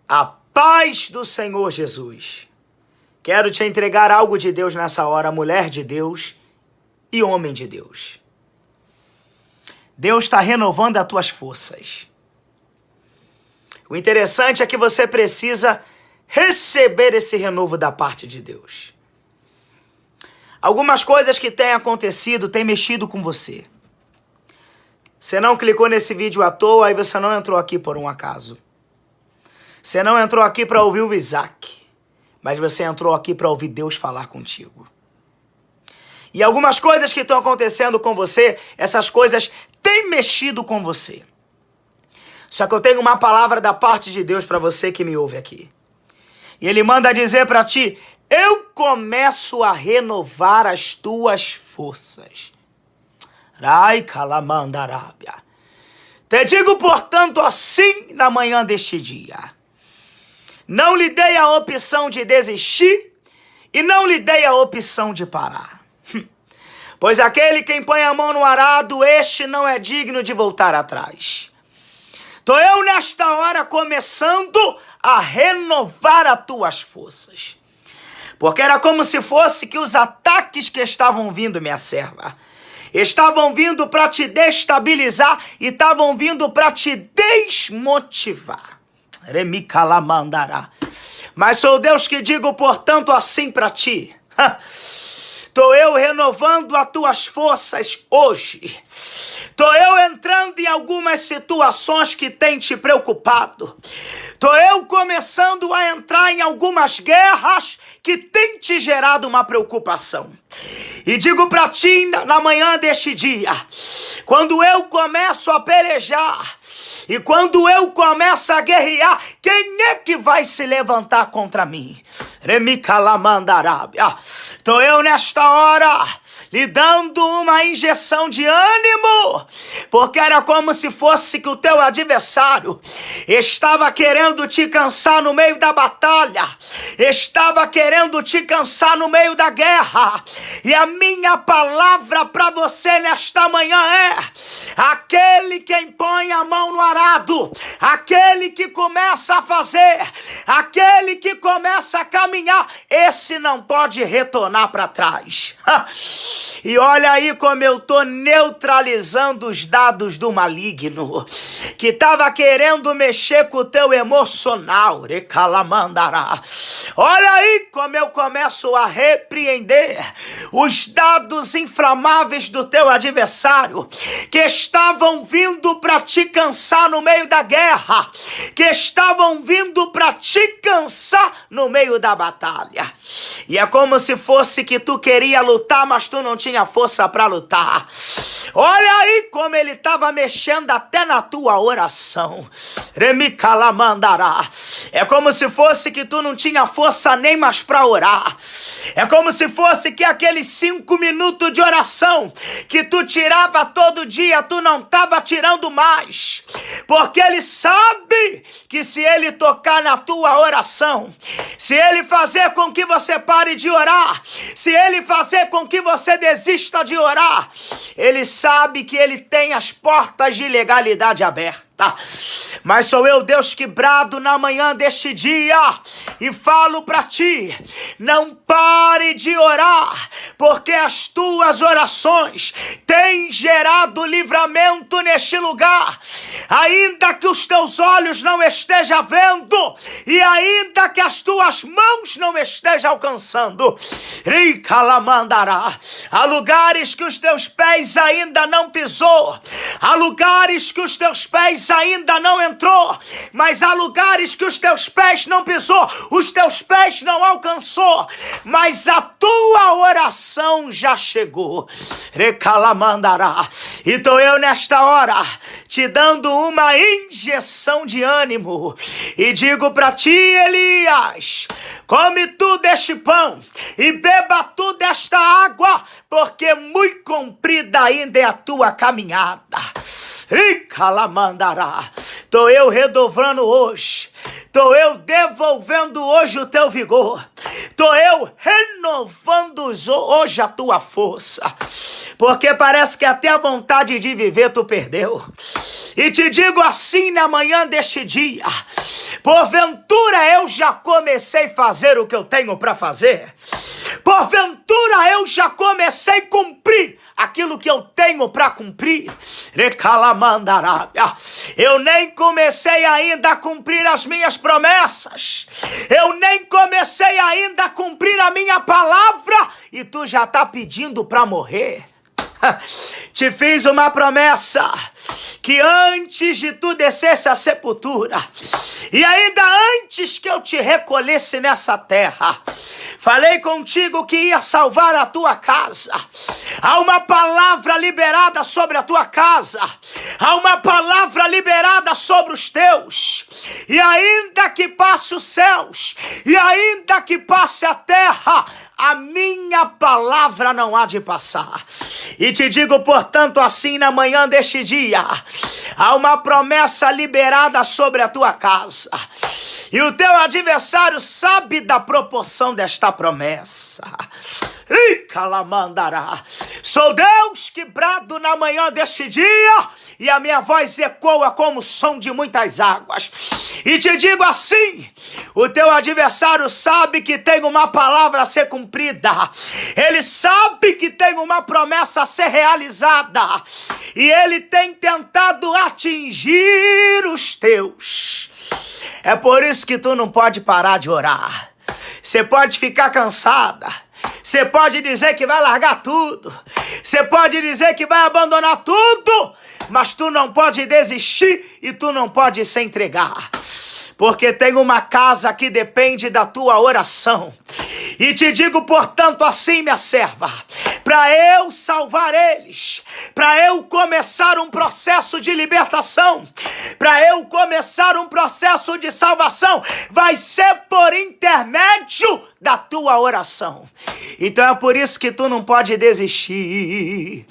A paz do Senhor Jesus. Quero te entregar algo de Deus nessa hora, mulher de Deus e homem de Deus. Deus está renovando as tuas forças. O interessante é que você precisa receber esse renovo da parte de Deus. Algumas coisas que têm acontecido têm mexido com você. Você não clicou nesse vídeo à toa e você não entrou aqui por um acaso. Você não entrou aqui para ouvir o Isaac, mas você entrou aqui para ouvir Deus falar contigo. E algumas coisas que estão acontecendo com você, essas coisas têm mexido com você. Só que eu tenho uma palavra da parte de Deus para você que me ouve aqui. E Ele manda dizer para ti: eu começo a renovar as tuas forças. Rai calamandarábia. Te digo, portanto, assim na manhã deste dia. Não lhe dei a opção de desistir e não lhe dei a opção de parar. Pois aquele quem põe a mão no arado, este não é digno de voltar atrás. Tô eu nesta hora começando a renovar as tuas forças. Porque era como se fosse que os ataques que estavam vindo, minha serva, estavam vindo para te destabilizar e estavam vindo para te desmotivar. Remicalamandará. Mas sou Deus que digo, portanto, assim para ti. Tô eu renovando as tuas forças hoje. Tô eu entrando em algumas situações que têm te preocupado. Tô eu começando a entrar em algumas guerras que têm te gerado uma preocupação. E digo para ti na manhã deste dia, quando eu começo a pelejar, e quando eu começo a guerrear, quem é que vai se levantar contra mim? Remicalamandarábia. Tô eu nesta hora lhe dando uma injeção de ânimo, porque era como se fosse que o teu adversário estava querendo te cansar no meio da batalha, estava querendo te cansar no meio da guerra. E a minha palavra para você nesta manhã é: aquele que põe a mão no arado, aquele que começa a fazer, aquele que começa a caminhar, esse não pode retornar para trás. E olha aí como eu tô neutralizando os dados do maligno, que estava querendo mexer com o teu emocional. Recalamandará. Olha aí como eu começo a repreender os dados inflamáveis do teu adversário, que estavam vindo para te cansar no meio da guerra, que estavam vindo para te cansar no meio da batalha. E é como se fosse que tu queria lutar, mas tu não tinha força para lutar. Olha aí como ele estava mexendo até na tua oração. Remicalamandará. É como se fosse que tu não tinha força nem mais para orar. É como se fosse que aqueles 5 minutos de oração que tu tirava todo dia, tu não estava tirando mais. Porque ele sabe que se ele tocar na tua oração, se ele fazer com que você pare de orar, se ele fazer com que você desista de orar, ele sabe que ele tem as portas de legalidade abertas. Mas sou eu, Deus, que brado na manhã deste dia e falo para ti: não pare de orar, porque as tuas orações têm gerado livramento neste lugar, ainda que os teus olhos não estejam vendo e ainda que as tuas mãos não estejam alcançando. Ricalamandará. Há lugares que os teus pés ainda não pisou, há lugares que os teus pés ainda não entrou, mas há lugares que os teus pés não pisou, os teus pés não alcançou, mas a tua oração já chegou. Recalamandará. Então eu nesta hora te dando uma injeção de ânimo e digo para ti, Elias: come tu deste pão e beba tu desta água, porque muito comprida ainda é a tua caminhada. Ricalamandará. Tô eu redobrando hoje Estou eu devolvendo hoje o teu vigor. Estou eu renovando hoje a tua força. Porque parece que até a vontade de viver tu perdeu. E te digo assim na manhã deste dia: porventura eu já comecei a fazer o que eu tenho para fazer. Porventura eu já comecei a cumprir aquilo que eu tenho para cumprir. Eu nem comecei ainda a cumprir as minhas promessas. Eu nem comecei ainda a cumprir a minha palavra. E tu já está pedindo para morrer. Te fiz uma promessa que antes de tu descesse à sepultura e ainda antes que eu te recolhesse nessa terra, falei contigo que ia salvar a tua casa. Há uma palavra liberada sobre a tua casa. Há uma palavra liberada sobre os teus. E ainda que passe os céus, e ainda que passe a terra, a minha palavra não há de passar. E te digo, portanto, assim na manhã deste dia, há uma promessa liberada sobre a tua casa. E o teu adversário sabe da proporção desta promessa. Sou Deus que brado na manhã deste dia, e a minha voz ecoa como o som de muitas águas. E te digo assim: o teu adversário sabe que tem uma palavra a ser cumprida. Ele sabe que tem uma promessa a ser realizada. E ele tem tentado atingir os teus. É por isso que tu não pode parar de orar. Você pode ficar cansada. Você pode dizer que vai largar tudo. Você pode dizer que vai abandonar tudo. Mas tu não pode desistir e tu não pode se entregar. Porque tem uma casa que depende da tua oração. E te digo, portanto, assim, minha serva, para eu salvar eles, para eu começar um processo de libertação, para eu começar um processo de salvação, vai ser por intermédio da tua oração. Então é por isso que tu não pode desistir.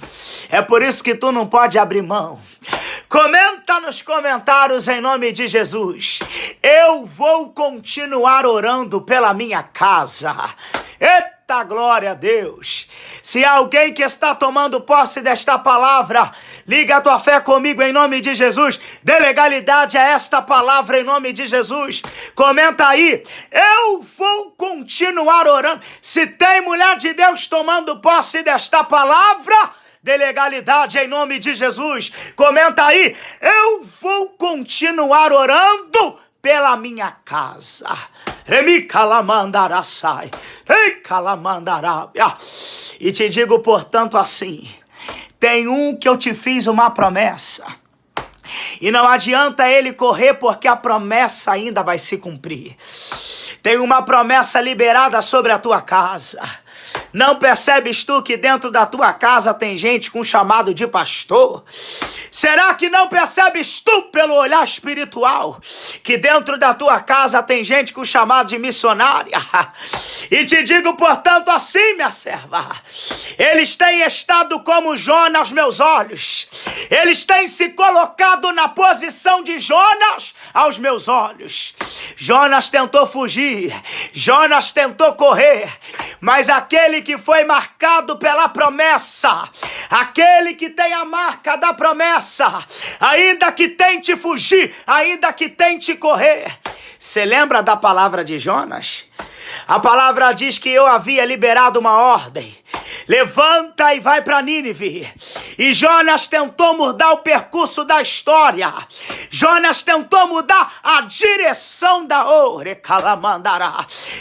É por isso que tu não pode abrir mão. Comenta nos comentários em nome de Jesus: eu vou continuar orando pela minha casa. Eita glória a Deus! Se há alguém que está tomando posse desta palavra, liga a tua fé comigo em nome de Jesus. Dê legalidade a esta palavra em nome de Jesus. Comenta aí: eu vou continuar orando. Se tem mulher de Deus tomando posse desta palavra, dê legalidade em nome de Jesus. Comenta aí: eu vou continuar orando pela minha casa. E te digo, portanto, assim: tem um que eu te fiz uma promessa. E não adianta ele correr, porque a promessa ainda vai se cumprir. Tem uma promessa liberada sobre a tua casa. Não percebes tu que dentro da tua casa tem gente com chamado de pastor? Será que não percebes tu pelo olhar espiritual que dentro da tua casa tem gente com chamado de missionária? E te digo, portanto, assim, minha serva: eles têm estado como Jonas aos meus olhos. Eles têm se colocado na posição de Jonas aos meus olhos. Jonas tentou fugir, Jonas tentou correr, mas aquele que foi marcado pela promessa, aquele que tem a marca da promessa, ainda que tente fugir, ainda que tente correr. Você lembra da palavra de Jonas? A palavra diz que eu havia liberado uma ordem: levanta e vai para Nínive. E Jonas tentou mudar o percurso da história. Jonas tentou mudar a direção da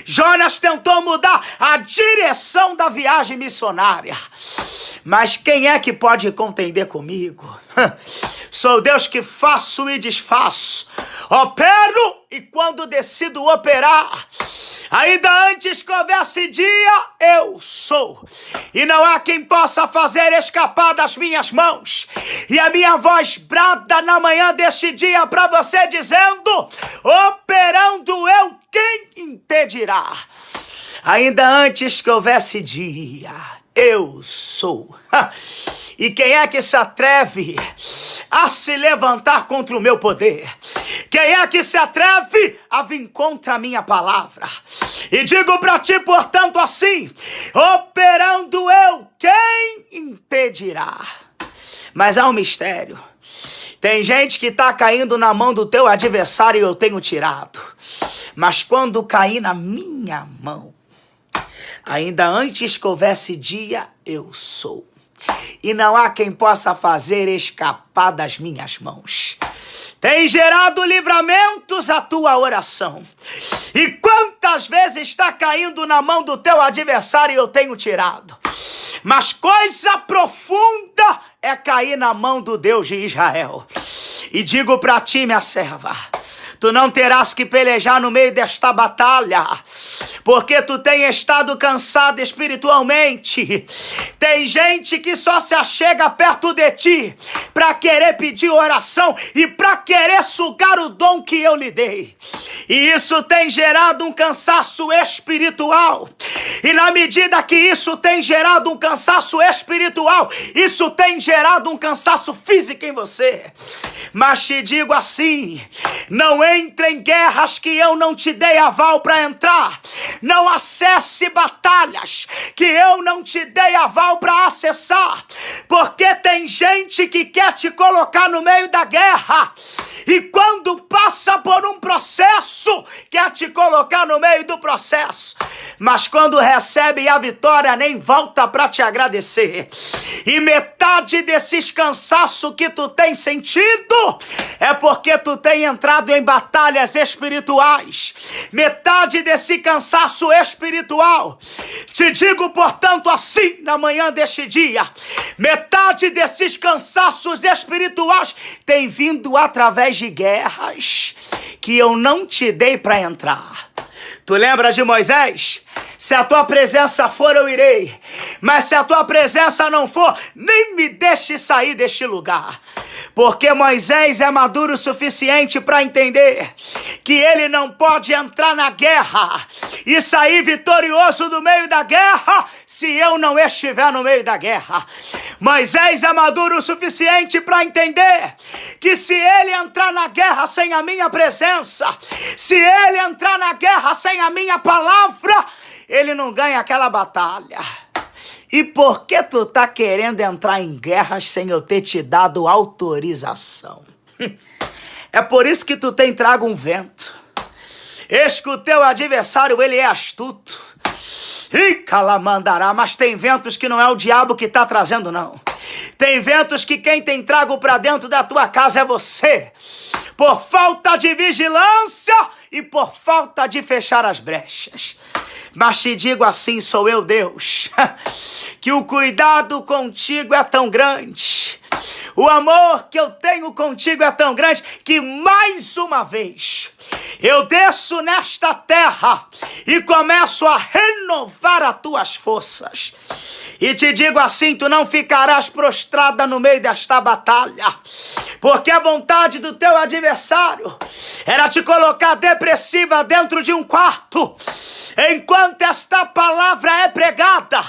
Jonas tentou mudar a direção da viagem missionária. Mas quem é que pode contender comigo? Sou Deus que faço e desfaço, opero e quando decido operar, ainda antes que houvesse dia, eu sou. E não há quem possa fazer escapar das minhas mãos. E a minha voz brada na manhã deste dia para você dizendo: operando eu, quem impedirá? Ainda antes que houvesse dia, eu sou. E quem é que se atreve a se levantar contra o meu poder? Quem é que se atreve a vir contra a minha palavra? E digo para ti, portanto, assim: operando eu, quem impedirá? Mas há um mistério. Tem gente que está caindo na mão do teu adversário e eu tenho tirado. Mas quando cair na minha mão, ainda antes que houvesse dia, eu sou. E não há quem possa fazer escapar das minhas mãos. Tem gerado livramentos a tua oração. E quantas vezes está caindo na mão do teu adversário e eu tenho tirado. Mas coisa profunda é cair na mão do Deus de Israel. E digo para ti, minha serva, tu não terás que pelejar no meio desta batalha, porque tu tem estado cansado espiritualmente. Tem gente que só se achega perto de ti para querer pedir oração e para querer sugar o dom que eu lhe dei. E isso tem gerado um cansaço espiritual. E na medida que isso tem gerado um cansaço espiritual, isso tem gerado um cansaço físico em você. Mas te digo assim: não entre em guerras que eu não te dei aval para entrar. Não acesse batalhas que eu não te dei aval para acessar. Porque tem gente que quer te colocar no meio da guerra. E quando passa por um processo, quer te colocar no meio do processo. Mas quando recebe a vitória, nem volta para te agradecer. E metade desses cansaços que tu tem sentido é porque tu tem entrado em batalhas espirituais. Metade desse cansaço espiritual, te digo, portanto, assim, na manhã deste dia, metade desses cansaços espirituais tem vindo através de guerras que eu não te dei para entrar. Tu lembra de Moisés? Se a tua presença for, eu irei. Mas se a tua presença não for, nem me deixe sair deste lugar. Porque Moisés é maduro o suficiente para entender que ele não pode entrar na guerra e sair vitorioso do meio da guerra se eu não estiver no meio da guerra. Moisés é maduro o suficiente para entender que se ele entrar na guerra sem a minha presença, se ele entrar na guerra sem a minha palavra, ele não ganha aquela batalha. E por que tu tá querendo entrar em guerras sem eu ter te dado autorização? É por isso que tu tem trago um vento. Eis que o teu adversário, ele é astuto. E calamandará, mas tem ventos que não é o diabo que tá trazendo, não. Tem ventos que quem tem trago pra dentro da tua casa é você. Por falta de vigilância e por falta de fechar as brechas. Mas te digo assim, sou eu, Deus, que o cuidado contigo é tão grande, o amor que eu tenho contigo é tão grande, que mais uma vez eu desço nesta terra e começo a renovar as tuas forças. E te digo assim, tu não ficarás prostrada no meio desta batalha, porque a vontade do teu adversário era te colocar depressiva dentro de um quarto, enquanto esta palavra é pregada,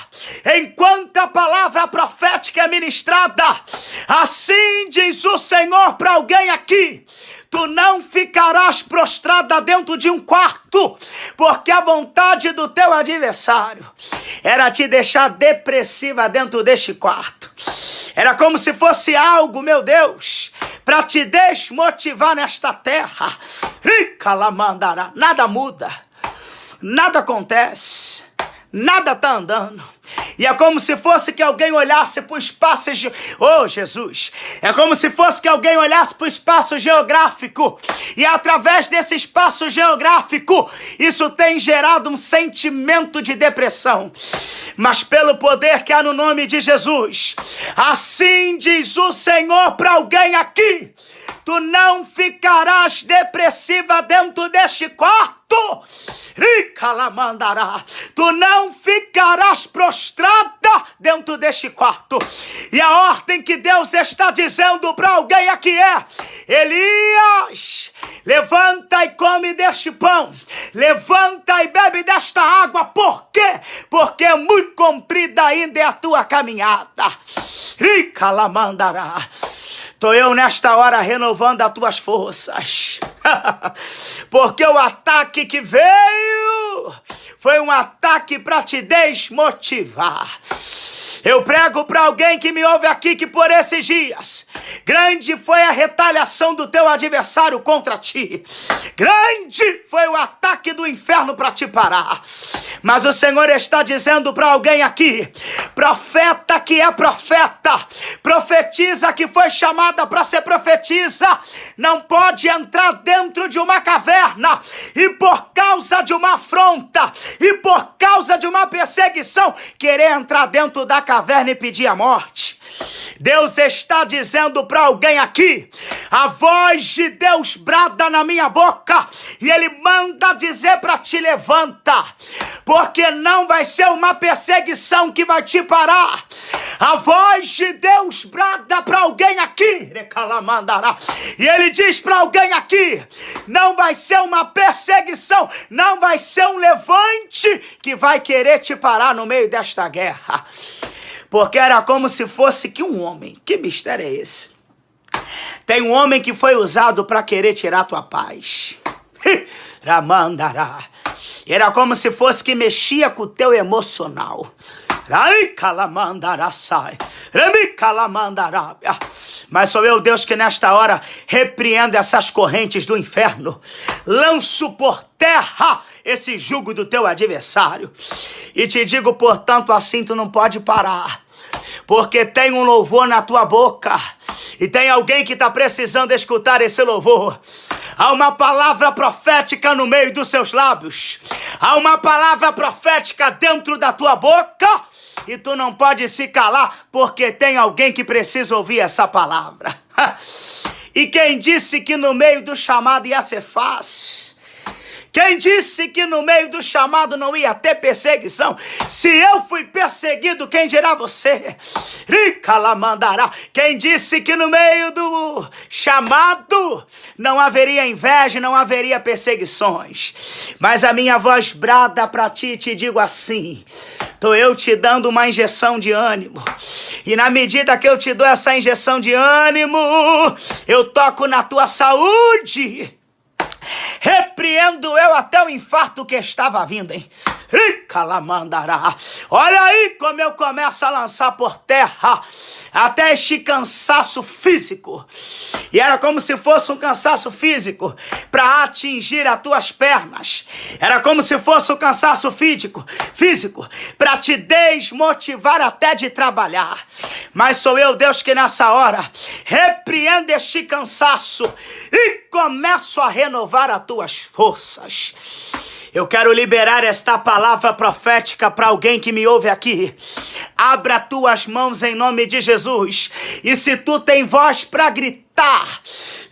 enquanto a palavra profética é ministrada. Assim diz o Senhor para alguém aqui: tu não ficarás prostrada dentro de um quarto, porque a vontade do teu adversário era te deixar depressiva dentro deste quarto. Era como se fosse algo, meu Deus, para te desmotivar nesta terra. Calamandará, nada muda, nada acontece, nada está andando. E é como se fosse que alguém olhasse para o espaço... Oh, Jesus! É como se fosse que alguém olhasse para o espaço geográfico. E através desse espaço geográfico, isso tem gerado um sentimento de depressão. Mas pelo poder que há no nome de Jesus, assim diz o Senhor para alguém aqui: tu não ficarás depressiva dentro deste quarto, Ricalamandará, tu não ficarás prostrada dentro deste quarto. E a ordem que Deus está dizendo para alguém aqui é: Elias, levanta e come deste pão, levanta e bebe desta água. Por quê? Porque muito comprida ainda é a tua caminhada. Ricalamandará. Estou eu nesta hora renovando as tuas forças. Porque o ataque que veio foi um ataque para te desmotivar. Eu prego para alguém que me ouve aqui que por esses dias, grande foi a retaliação do teu adversário contra ti. Grande foi o ataque do inferno para te parar. Mas o Senhor está dizendo para alguém aqui: profeta que é profeta, profetiza que foi chamada para ser profetisa, não pode entrar dentro de uma caverna e por causa de uma afronta e por causa de uma perseguição querer entrar dentro da caverna e pedir a morte. Deus está dizendo para alguém aqui: a voz de Deus brada na minha boca e Ele manda dizer para te levanta, porque não vai ser uma perseguição que vai te parar. A voz de Deus brada para alguém aqui, e Ele diz para alguém aqui: não vai ser uma perseguição, não vai ser um levante que vai querer te parar no meio desta guerra. Porque era como se fosse que um homem, que mistério é esse? Tem um homem que foi usado para querer tirar tua paz. Ramandará. Era como se fosse que mexia com o teu emocional. Mas sou eu, Deus, que nesta hora repreendo essas correntes do inferno. Lanço por terra esse jugo do teu adversário. E te digo, portanto, assim tu não pode parar. Porque tem um louvor na tua boca. E tem alguém que está precisando escutar esse louvor. Há uma palavra profética no meio dos seus lábios. Há uma palavra profética dentro da tua boca. E tu não pode se calar, porque tem alguém que precisa ouvir essa palavra. E quem disse que no meio do chamado ia ser fácil? Quem disse que no meio do chamado não ia ter perseguição? Se eu fui perseguido, quem dirá você? Ricalamandará. Quem disse que no meio do chamado não haveria inveja, não haveria perseguições? Mas a minha voz brada para ti e te digo assim: estou eu te dando uma injeção de ânimo. E na medida que eu te dou essa injeção de ânimo, eu toco na tua saúde. Repreendo eu até o infarto que estava vindo, hein? Ricalamandará. Olha aí como eu começo a lançar por terra até este cansaço físico. E era como se fosse um cansaço físico para atingir as tuas pernas. Era como se fosse um cansaço físico para te desmotivar até de trabalhar. Mas sou eu, Deus, que nessa hora repreendo este cansaço e começo a renovar as tuas forças. Eu quero liberar esta palavra profética para alguém que me ouve aqui. Abra tuas mãos em nome de Jesus. E se tu tem voz para gritar,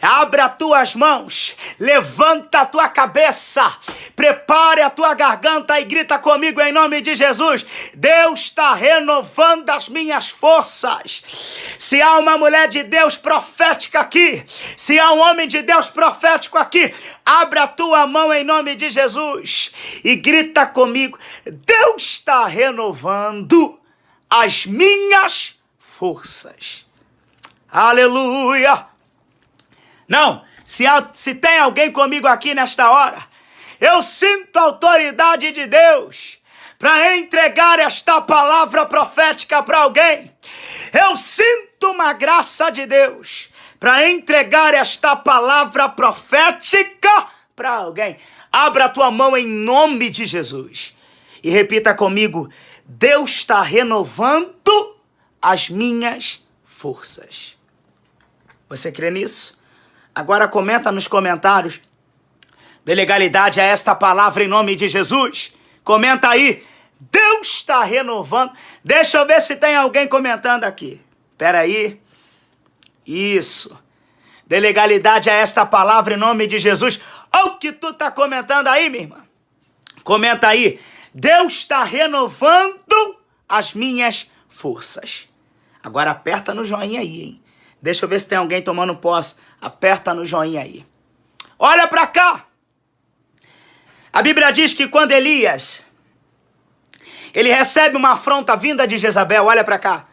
abra tuas mãos, levanta a tua cabeça, prepare a tua garganta e grita comigo em nome de Jesus. Deus está renovando as minhas forças. Se há uma mulher de Deus profética aqui, se há um homem de Deus profético aqui, abra a tua mão em nome de Jesus e grita comigo: Deus está renovando as minhas forças. Aleluia! Não, se tem alguém comigo aqui nesta hora, eu sinto a autoridade de Deus para entregar esta palavra profética para alguém. Eu sinto uma graça de Deus para entregar esta palavra profética para alguém. Abra a tua mão em nome de Jesus e repita comigo: Deus está renovando as minhas forças. Você crê nisso? Agora comenta nos comentários: dê legalidade a esta palavra em nome de Jesus. Comenta aí: Deus está renovando. Deixa eu ver se tem alguém comentando aqui. Espera aí. Isso. Dê legalidade a esta palavra em nome de Jesus. Olha o que tu está comentando aí, minha irmã. Comenta aí. Deus está renovando as minhas forças. Agora aperta no joinha aí, hein? Deixa eu ver se tem alguém tomando posse. Aperta no joinha aí. Olha para cá. A Bíblia diz que quando Elias, ele recebe uma afronta vinda de Jezabel, olha para cá.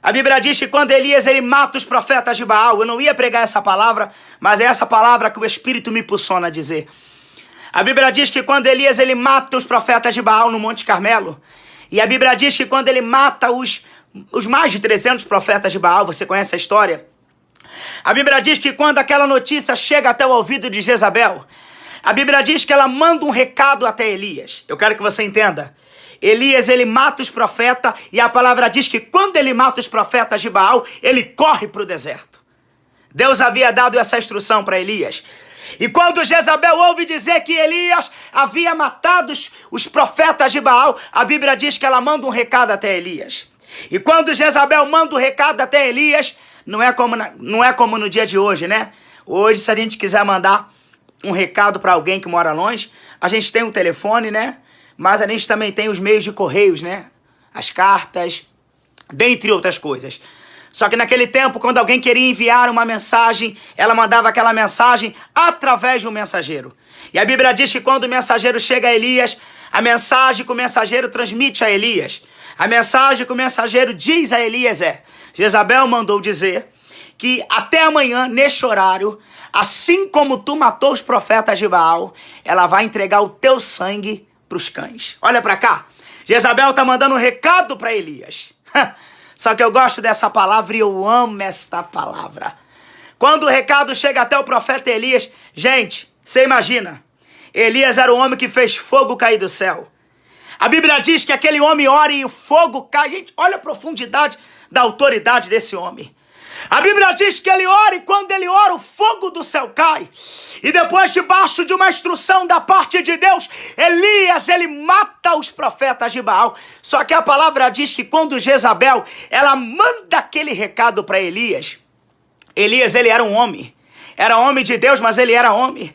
A Bíblia diz que quando Elias, ele mata os profetas de Baal. Eu não ia pregar essa palavra, mas é essa palavra que o Espírito me impulsiona a dizer. A Bíblia diz que quando Elias, ele mata os profetas de Baal no Monte Carmelo. E a Bíblia diz que quando ele mata os mais de 300 profetas de Baal, você conhece a história? A Bíblia diz que quando aquela notícia chega até o ouvido de Jezabel, a Bíblia diz que ela manda um recado até Elias. Eu quero que você entenda. Elias, ele mata os profetas, e a palavra diz que quando ele mata os profetas de Baal, ele corre para o deserto. Deus havia dado essa instrução para Elias. E quando Jezabel ouve dizer que Elias havia matado os profetas de Baal, a Bíblia diz que ela manda um recado até Elias. E quando Jezabel manda o recado até Elias, não é como no dia de hoje, né? Hoje, se a gente quiser mandar um recado para alguém que mora longe, a gente tem um telefone, né? Mas a gente também tem os meios de correios, né? As cartas, dentre outras coisas. Só que naquele tempo, quando alguém queria enviar uma mensagem, ela mandava aquela mensagem através de um mensageiro. E a Bíblia diz que quando o mensageiro chega a Elias, a mensagem que o mensageiro transmite a Elias, a mensagem que o mensageiro diz a Elias é: Jezabel mandou dizer que até amanhã, neste horário, assim como tu matou os profetas de Baal, ela vai entregar o teu sangue para os cães. Olha para cá. Jezabel está mandando um recado para Elias. Só que eu gosto dessa palavra e eu amo esta palavra. Quando o recado chega até o profeta Elias, gente, você imagina, Elias era o homem que fez fogo cair do céu. A Bíblia diz que aquele homem ora e o fogo cai. Gente, olha a profundidade da autoridade desse homem. A Bíblia diz que ele ora e quando ele ora, o fogo do céu cai. E depois, debaixo de uma instrução da parte de Deus, Elias, ele mata os profetas de Baal. Só que a palavra diz que quando Jezabel, ela manda aquele recado para Elias. Elias, ele era um homem. Era homem de Deus, mas ele era homem.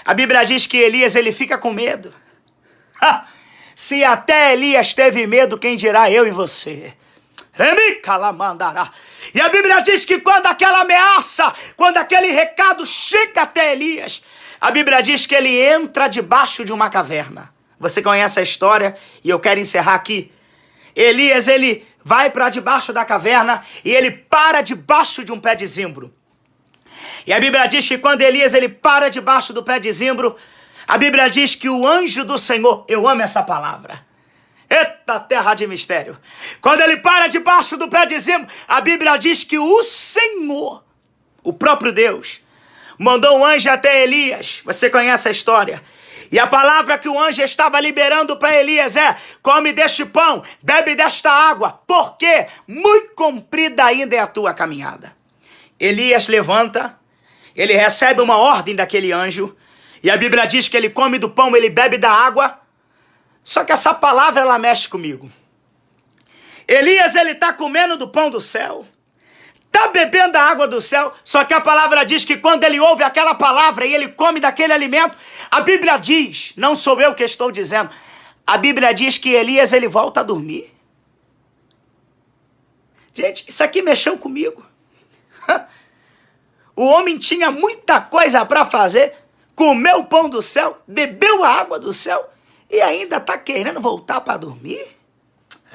A Bíblia diz que Elias, ele fica com medo. Se até Elias teve medo, quem dirá eu e você? E a Bíblia diz que quando aquela ameaça, quando aquele recado chega até Elias, a Bíblia diz que ele entra debaixo de uma caverna. Você conhece a história e eu quero encerrar aqui. Elias, ele vai para debaixo da caverna e ele para debaixo de um pé de zimbro. E a Bíblia diz que quando Elias, ele para debaixo do pé de zimbro, a Bíblia diz que o anjo do Senhor, eu amo essa palavra, eita terra de mistério. Quando ele para debaixo do pé de zimbro, a Bíblia diz que o Senhor, o próprio Deus, mandou um anjo até Elias. Você conhece a história. E a palavra que o anjo estava liberando para Elias é: come deste pão, bebe desta água, porque muito comprida ainda é a tua caminhada. Elias levanta, ele recebe uma ordem daquele anjo, e a Bíblia diz que ele come do pão, ele bebe da água. Só que essa palavra, ela mexe comigo. Elias, ele está comendo do pão do céu, está bebendo a água do céu, só que a palavra diz que quando ele ouve aquela palavra e ele come daquele alimento, a Bíblia diz, não sou eu que estou dizendo, a Bíblia diz que Elias, ele volta a dormir. Gente, isso aqui mexeu comigo. O homem tinha muita coisa para fazer, comeu o pão do céu, bebeu a água do céu, e ainda está querendo voltar para dormir?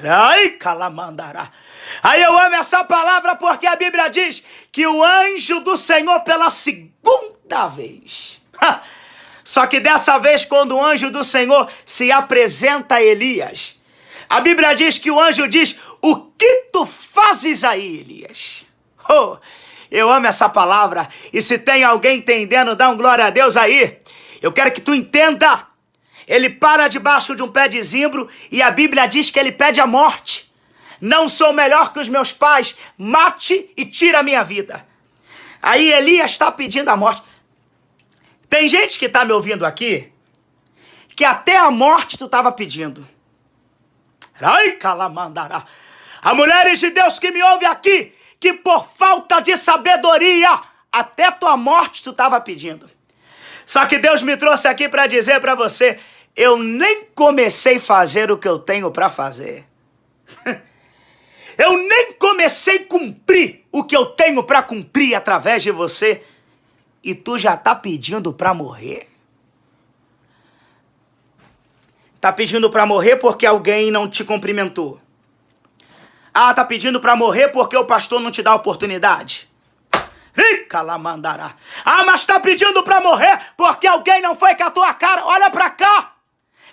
Ai, calamandará. Aí eu amo essa palavra porque a Bíblia diz que o anjo do Senhor pela segunda vez. Só que dessa vez, quando o anjo do Senhor se apresenta a Elias, a Bíblia diz que o anjo diz: o que tu fazes aí, Elias? Oh, eu amo essa palavra. E se tem alguém entendendo, dá um glória a Deus aí. Eu quero que tu entenda. Ele para debaixo de um pé de zimbro e a Bíblia diz que ele pede a morte. Não sou melhor que os meus pais, mate e tira a minha vida. Aí Elias está pedindo a morte. Tem gente que está me ouvindo aqui, que até a morte tu estava pedindo. Ai, calamandará. Há mulheres de Deus que me ouvem aqui, que por falta de sabedoria, até tua morte tu estava pedindo. Só que Deus me trouxe aqui para dizer para você, eu nem comecei a fazer o que eu tenho para fazer. Eu nem comecei a cumprir o que eu tenho para cumprir através de você. E tu já tá pedindo para morrer? Tá pedindo para morrer porque alguém não te cumprimentou. Ah, tá pedindo para morrer porque o pastor não te dá oportunidade. Calamandará. Ah, mas tá pedindo para morrer porque alguém não foi com a tua cara. Olha para cá.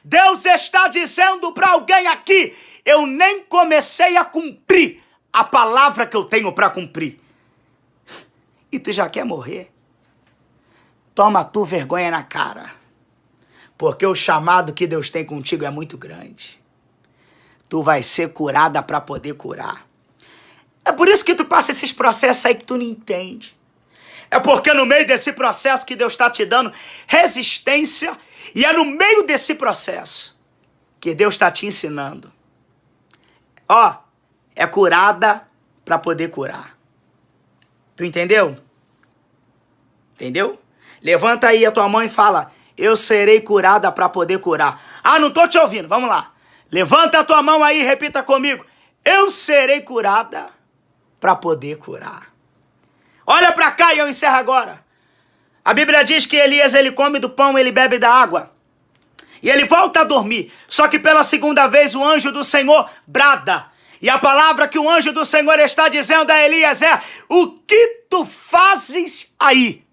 Deus está dizendo para alguém aqui, eu nem comecei a cumprir a palavra que eu tenho para cumprir. E tu já quer morrer? Toma tu vergonha na cara. Porque o chamado que Deus tem contigo é muito grande. Tu vai ser curada para poder curar. É por isso que tu passa esses processos aí que tu não entende. É porque no meio desse processo que Deus está te dando resistência, e é no meio desse processo que Deus está te ensinando. Ó, é curada para poder curar. Tu entendeu? Entendeu? Levanta aí a tua mão e fala, eu serei curada para poder curar. Ah, não tô te ouvindo, vamos lá. Levanta a tua mão aí e repita comigo. Eu serei curada para poder curar. Olha para cá e eu encerro agora. A Bíblia diz que Elias, ele come do pão, ele bebe da água. E ele volta a dormir. Só que pela segunda vez o anjo do Senhor brada. E a palavra que o anjo do Senhor está dizendo a Elias é, o que tu fazes aí?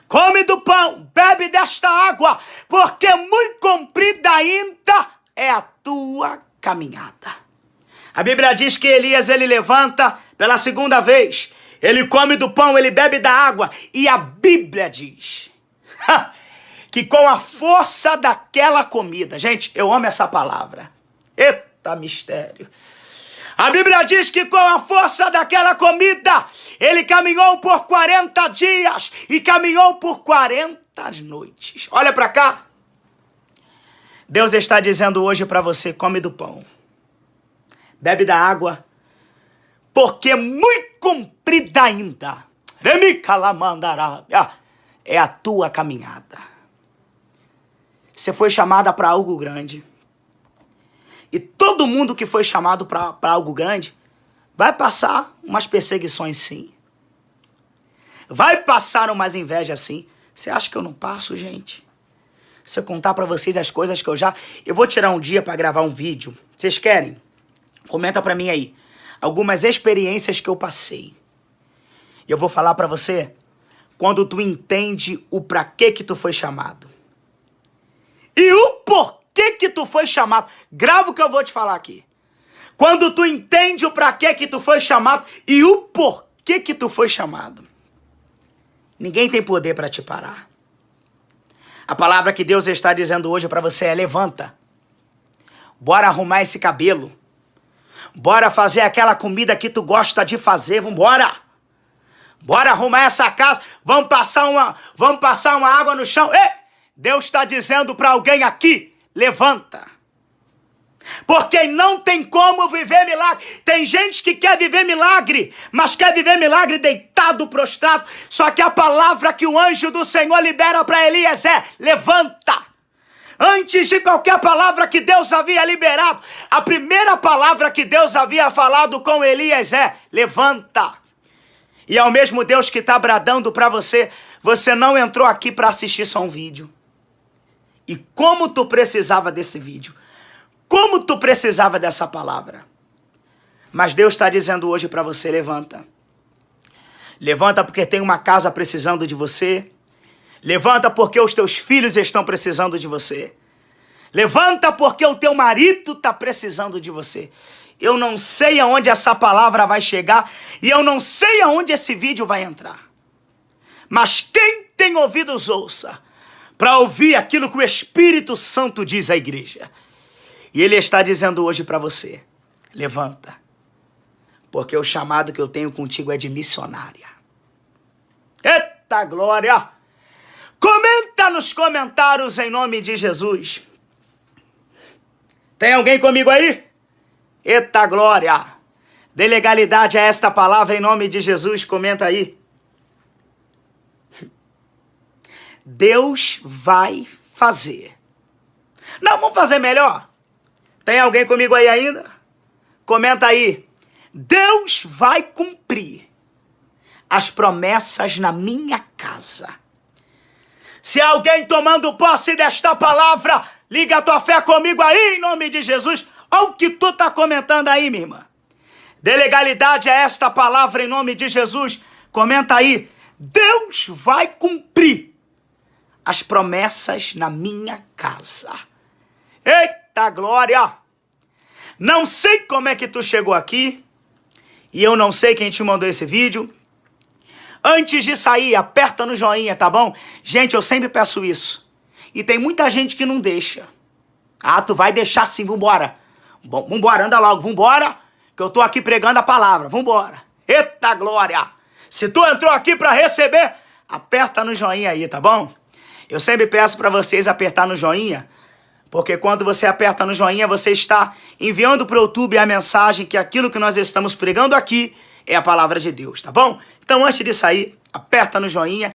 Come do pão, bebe desta água, porque muito comprida ainda é a tua caminhada. A Bíblia diz que Elias, ele levanta pela segunda vez. Ele come do pão, ele bebe da água. E a Bíblia diz que com a força daquela comida... Gente, eu amo essa palavra. Eita mistério. A Bíblia diz que com a força daquela comida, ele caminhou por 40 dias e caminhou por 40 noites. Olha para cá. Deus está dizendo hoje para você, come do pão, bebe da água, porque muito comprida ainda é a tua caminhada. Você foi chamada para algo grande. E todo mundo que foi chamado para algo grande vai passar umas perseguições, sim. Vai passar umas invejas, sim. Você acha que eu não passo, gente? Se eu contar para vocês as coisas que eu vou tirar um dia para gravar um vídeo. Vocês querem? Comenta para mim aí. Algumas experiências que eu passei. E eu vou falar para você quando tu entende o pra que tu foi chamado. E o porquê que tu foi chamado. Grava o que eu vou te falar aqui. Quando tu entende o pra que tu foi chamado e o porquê que tu foi chamado. Ninguém tem poder para te parar. A palavra que Deus está dizendo hoje para você é levanta. Bora arrumar esse cabelo. Bora fazer aquela comida que tu gosta de fazer, vambora. Bora arrumar essa casa, vamos passar uma água no chão. Ei, Deus está dizendo para alguém aqui, levanta. Porque não tem como viver milagre. Tem gente que quer viver milagre, mas quer viver milagre deitado, prostrado. Só que a palavra que o anjo do Senhor libera para Elias é, levanta. Antes de qualquer palavra que Deus havia liberado, a primeira palavra que Deus havia falado com Elias é, levanta. E é o mesmo Deus que está bradando para você, você não entrou aqui para assistir só um vídeo. E como tu precisava desse vídeo, como tu precisava dessa palavra. Mas Deus está dizendo hoje para você, levanta. Levanta porque tem uma casa precisando de você. Levanta porque os teus filhos estão precisando de você. Levanta porque o teu marido está precisando de você. Eu não sei aonde essa palavra vai chegar e eu não sei aonde esse vídeo vai entrar. Mas quem tem ouvidos, ouça, para ouvir aquilo que o Espírito Santo diz à igreja. E Ele está dizendo hoje para você, levanta, porque o chamado que eu tenho contigo é de missionária. Eita glória! Comenta nos comentários em nome de Jesus. Tem alguém comigo aí? Eita glória! Dê legalidade a esta palavra em nome de Jesus, comenta aí. Deus vai fazer. Não, vamos fazer melhor? Tem alguém comigo aí ainda? Comenta aí. Deus vai cumprir as promessas na minha casa. Se alguém tomando posse desta palavra, liga a tua fé comigo aí, em nome de Jesus. Olha o que tu tá comentando aí, minha irmã. Dê legalidade a esta palavra em nome de Jesus. Comenta aí. Deus vai cumprir as promessas na minha casa. Eita glória! Não sei como é que tu chegou aqui. E eu não sei quem te mandou esse vídeo. Antes de sair, aperta no joinha, tá bom? Gente, eu sempre peço isso. E tem muita gente que não deixa. Ah, tu vai deixar sim, vambora. Vambora, anda logo, vambora. Que eu tô aqui pregando a palavra, vambora. Eita glória! Se tu entrou aqui para receber, aperta no joinha aí, tá bom? Eu sempre peço para vocês apertar no joinha, porque quando você aperta no joinha, você está enviando para o YouTube a mensagem que aquilo que nós estamos pregando aqui é a palavra de Deus, tá bom? Então, antes de sair, aperta no joinha